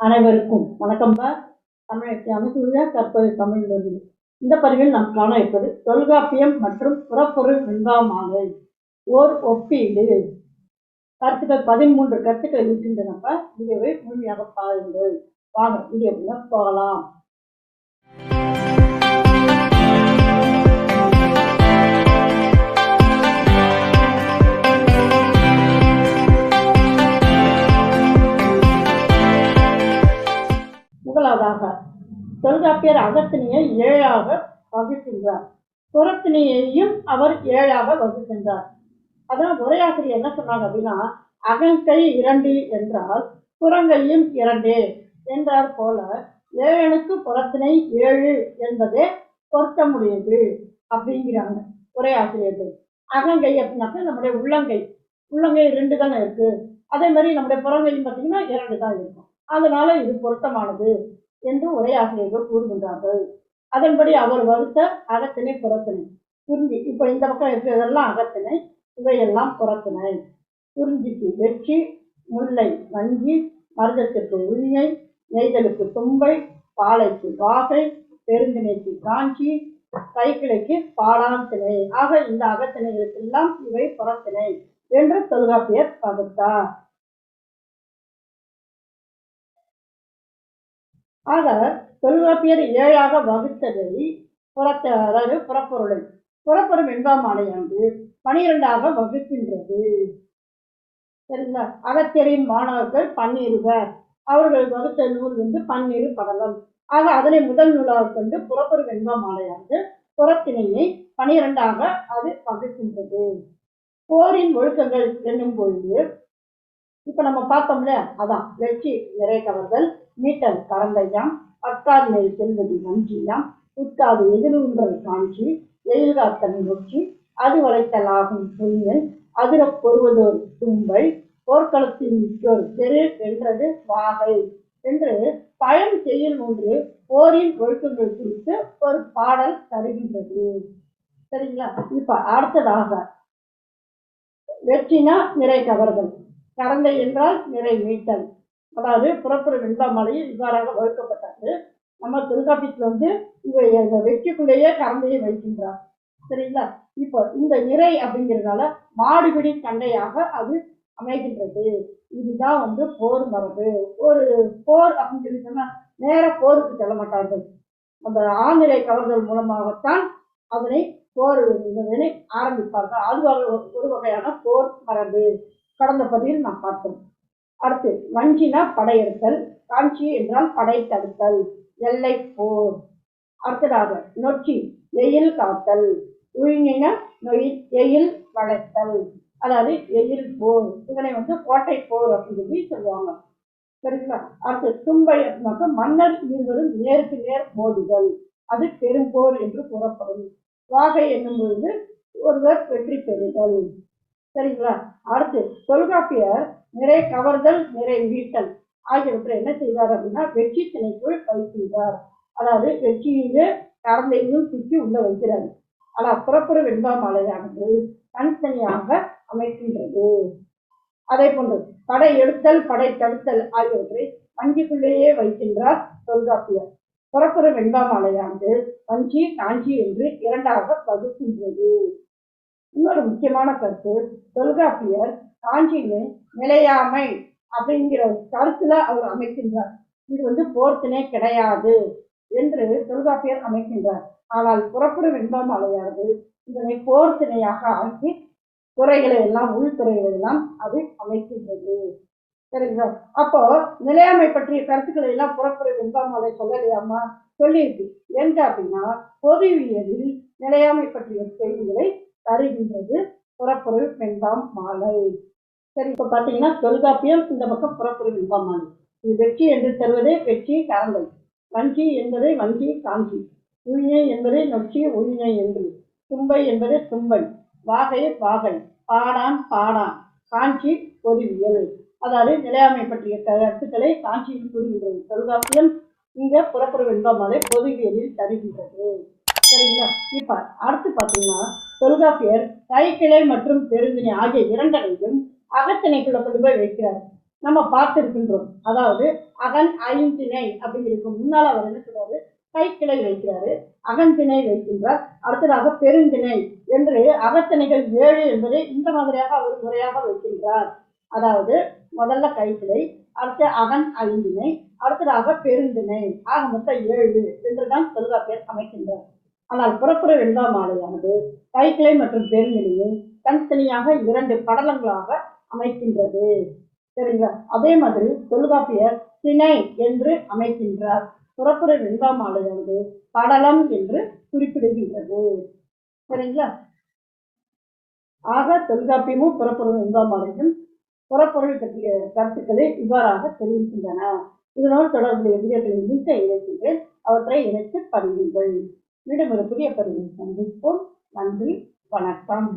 அனைவருக்கும் வணக்கம்பா. தமிழை அமைத்துள்ள தற்போது தமிழ் மொழி. இந்த பதிவில் நாம் காண இருப்பது தொல்காப்பியம் மற்றும் புறப்பொருள் வெண்பாமாலை ஓர் ஒப்பீடு. கருத்துக்கள் 13 கருத்துக்கள் இருக்கின்றனப்ப. வீடியோவை முழுமையாக பாருங்கள். வாங்க வீடியோக்குள்ள போகலாம். முதலாவதாக தொல்காப்பியர் அகத்திணையை 7ஆக வகுக்கின்றார். புறத்திணையையும் அவர் 7ஆக வகுக்கின்றார். அதான் உரையாசிரியர் என்ன சொன்னாங்க அப்படின்னா, அகங்கை 2 என்றால் புறங்கையும் 2 என்றார் போல ஏழனுக்கு புறத்திணை 7 என்பதே பொருத்த முடியுது அப்படிங்கிறாங்க உரையாசிரியர்கள். அகங்கை அப்படின்னாக்க நம்முடைய உள்ளங்கை 2 தானே இருக்கு. அதே மாதிரி நம்முடைய புறங்கையும் பார்த்தீங்கன்னா 2 தான் இருக்கும். அதனால இது பொருத்தமானது என்று உரையாசிரியர்கள் கூறுகின்றார்கள். அதன்படி அவர் வகுத்த அகத்திணை புறத்திணை குறிஞ்சி. இப்ப இந்த பக்கம் இருக்கிறதெல்லாம் அகத்திணை, இவையெல்லாம் புறத்திணை. குறிஞ்சிக்கு வெற்றி, முல்லை வஞ்சி, மருதத்திற்கு உழிஞை, நெய்தலுக்கு தும்பை, பாலைக்கு வாகை, பெருந்திணைக்கு காஞ்சி, கைக்கிளைக்கு பாடான் திணை. ஆக இந்த அகத்திணைகளுக்கெல்லாம் இவை புறத்திணை என்று தொல்காப்பியர் வகுத்தார். ஆக தொல்காப்பியர் 7ஆக வகுத்ததை அதாவது புறப்பொருள் வெண்பாமாலையானது 12ஆக வகுக்கின்றது. சரிங்களா? அகத்தியரின் மாணவர்கள் 12 அவர்கள் வகுத்த நூல் பன்னிரு படலம். ஆக அதனை முதல் நூலாக கொண்டு புறப்பொருள் வெண்பாமாலையானது புறத்திணையை 12ஆக அது வகுக்கின்றது. போரின் ஒழுக்கங்கள் என்னும் பொழுது இப்ப நம்ம பார்த்தோம்ல, அதான் வெற்றி நிறை கவர்தல், மீட்டல் கரந்தையாம், பற்காது நெல் செல்வதி வஞ்சியாம், உட்காது எதிர்வுன்றல் காஞ்சி, எயில்காத்தல் நொச்சி, அது வளைத்தல் ஆகும் புலியன், அதிர பொருவதோர் தும்பை, போர்க்களத்தின் மிக்கோர் தெரு என்றது வாகை என்று பழம் செய்யுள் ஒன்று போரின் ஒழுக்கங்கள் குறித்து ஒரு பாடல் தருகின்றது. சரிங்களா? இப்ப அடுத்ததாக வெற்றினா நிறை கவர்தல், கரந்தை என்றால் நிறை மீட்டல். அதாவது புறப்பொருள் வெண்பாமாலையில் இவ்வாறாக வகுக்கப்பட்டது. நம்ம தொல்காப்பியத்தில் வெற்றிக்குள்ளேயே கரந்தையை வைக்கின்றார். சரிங்களா? இப்போ இந்த நிறை அப்படிங்கிறதுனால மாடுபிடி சண்டையாக அது அமைகின்றது. இதுதான் போர் மரபு. ஒரு போர் அப்படின்னு சொல்லி சொன்னா நேர போருக்கு செல்ல மாட்டார்கள். அந்த ஆநிலை கவர்தல் மூலமாகத்தான் அதனை போர் ஆரம்பிப்பார்கள். அது ஒரு வகையான போர் மரபு. கடந்த பதிவில் நாம் பார்த்தோம். அடுத்து வஞ்சினா படையெடுத்தல், காஞ்சி என்றால் படை தடுத்தல், எல்லை போர். அடுத்ததாக நொச்சி எயில் காத்தல், உழிஞின எயில் வளைத்தல், அதாவது எயில் போர். இதனை கோட்டை போர் அப்படின்னு சொல்லி சொல்லுவாங்க. சரிங்களா? அடுத்து தும்பை அப்படின்னாக்க மன்னர் இருவரும் நேருக்கு நேர் மோதுதல், அது பெரும் போர் என்று கூறப்படும். வாகை என்னும் பொழுது ஒருவர் வெற்றி பெறுதல். சரிங்களா? அடுத்து தொல்காப்பியர் நிறை கவர்தல், நிறை மீட்டல் ஆகியவற்றை என்ன செய்வார் அப்படின்னா வெற்றி திணைக்குள் வைக்கின்றார். அதாவது வெற்றியிலே கரந்தையும் தூக்கி உள்ள வைக்கிறார். ஆனால் புறப்பொருள் வெண்பாமாலையானது தனித்தனியாக அமைக்கின்றது. அதே போன்று படை எடுத்தல், படை தடுத்தல் ஆகியவற்றை வஞ்சிக்குள்ளேயே வைக்கின்றார் தொல்காப்பியர். புறப்பொருள் வெண்பாமாலையானது வஞ்சி, காஞ்சி என்று 2ஆக வகுக்கின்றது. இன்னொரு முக்கியமான கருத்து, தொல்காப்பியர் காஞ்சியிலே நிலையாமை அப்படிங்கிற கருத்துல அவர் அமைக்கின்றார். இது போர்த்திணை கிடையாது என்று தொல்காப்பியர் அமைக்கின்றார். ஆனால் புறப்பொருள் வெண்பாமாலையானது இதனை போர்த்திணையாக ஆக்கி துறைகளை எல்லாம் உள்துறைகளை எல்லாம் அது அமைக்கின்றது. சரிங்களா? அப்போ நிலையாமை பற்றிய கருத்துக்களை எல்லாம் புறப்பொருள் வெண்பாமாலை சொல்லலையாமா? சொல்லியிருக்கு. எங்க அப்படின்னா பொதுவியலில் நிலையாமை பற்றிய செய்திகளை தருகின்றது புறப்பொருள் வெண்பாமாலை. சரி, இப்ப பாத்தீங்கன்னா தொல்காப்பியம் இந்த பக்கம் புறப்பொருள் வெண்பாமாலை. இது வெற்றி என்று தருவதே வெற்றி கரந்தை, வஞ்சி என்பதை வஞ்சி காஞ்சி, உழிஞை என்பதை நொச்சி உழிஞை என்று, தும்பை என்பதை தும்பை, வாகை வாகை, பாடான் பாடான், காஞ்சி பொதுவியல். அதாவது நிலையாமை பற்றிய கருத்துக்களை காஞ்சியில் கூறுகின்றது தொல்காப்பியம். இங்க புறப்பொருள் வெண்பாமாலை பொதுவியலில் தருகின்றது. சரிங்களா? இப்ப அடுத்து பாத்தீங்கன்னா தொல்காப்பியர் கைக்கிளை மற்றும் பெருந்திணை ஆகிய இரண்டனையும் அகத்திணைக்குள்ள கொண்டு போய் வைக்கிறார். நம்ம பார்த்திருக்கின்றோம். அதாவது அகன் ஐந்திணை அப்படி இருக்கும். முன்னால அவர் என்ன சொல்றாரு, கைக்கிளை வைக்கிறாரு, அகந்திணை வைக்கின்றார். அடுத்ததாக பெருந்திணை என்று அகத்திணைகள் 7 என்பதை இந்த மாதிரியாக அவர் முறையாக வைக்கின்றார். அதாவது முதல்ல கைக்கிளை, அடுத்த அகன் ஐந்திணை, அடுத்ததாக பெருந்திணை, ஆக மொத்தம் 7 என்றுதான் தொல்காப்பியர் அமைக்கின்றார். ஆனால் புறப்புற வெண்பா மாலையானது கைக்கிளை மற்றும் பெருந்திணையை தனித்தனியாக 2 படலங்களாக அமைக்கின்றது. சரிங்களா? அதே மாதிரி தொல்காப்பியர் திணை என்று அமைக்கின்றார். புறப்புற வெண்பா மாலையானது படலம் என்று குறிப்பிடுகின்றது. சரிங்களா? ஆக தொல்காப்பியமும் புறப்புற வெண்பா மாலையும் புறப்பொருள் பற்றிய கருத்துக்களை இவ்வாறாக தெரிவிக்கின்றன. இதனோடு தொடர்புடைய வீடியோக்களை இணைக்க இணைக்கின்றேன். அவற்றை இணைத்து பதிவுங்கள். மீண்டும் ஒரு புதிய பதிவில் சந்திப்போம். நன்றி, வணக்கம்.